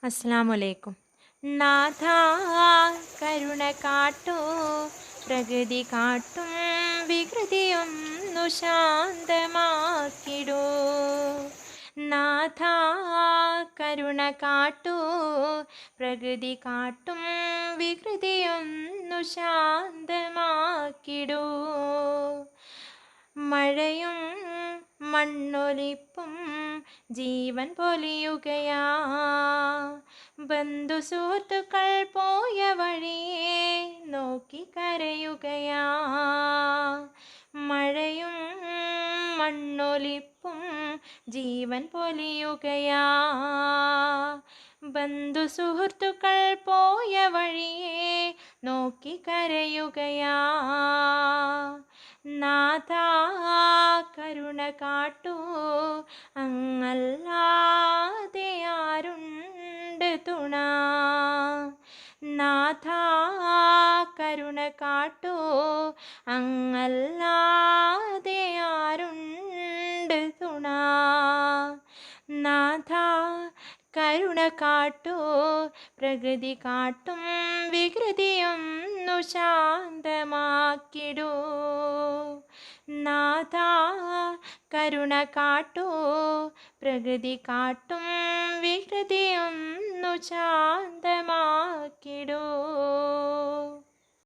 അസ്സലാമലൈക്കും. നാഥ കരുണ കാട്ടൂ, പ്രകൃതി കാട്ടും വികൃതിയൊന്നു ശാന്തമാക്കിടൂ. നാഥ കരുണ കാട്ടൂ, പ്രകൃതി കാട്ടും വികൃതിയൊന്നു ശാന്തമാക്കിടൂ. മഴയും മണ്ണൊലിപ്പും ജീവൻ പൊലിയുകയാ, ബന്ധു സുഹൃത്തുക്കൾ പോയ വഴിയെ നോക്കി കരയുകയാ. മഴയും മണ്ണൊലിപ്പും ജീവൻ പൊലിയുകയാ, ബന്ധു സുഹൃത്തുക്കൾ പോയ വഴിയെ നോക്കി കരയുകയാ. നാഥ കരുണ കാട്ടൂ, അങ്ങല്ലാതെ ആരുണ്ട് തുണ. നാഥ കരുണ കാട്ടൂ, അങ്ങല്ലാതെ ആരുണ്ട് തുണ. നാഥ കരുണ കാട്ടൂ, പ്രകൃതി കാട്ടും വികൃതിയൊന്നു ശാന്തമാക്കിടൂ. നാഥ കരുണ കാട്ടൂ, പ്രകൃതി കാട്ടും വികൃതിയൊന്നു ശാന്തമാക്കിടൂ.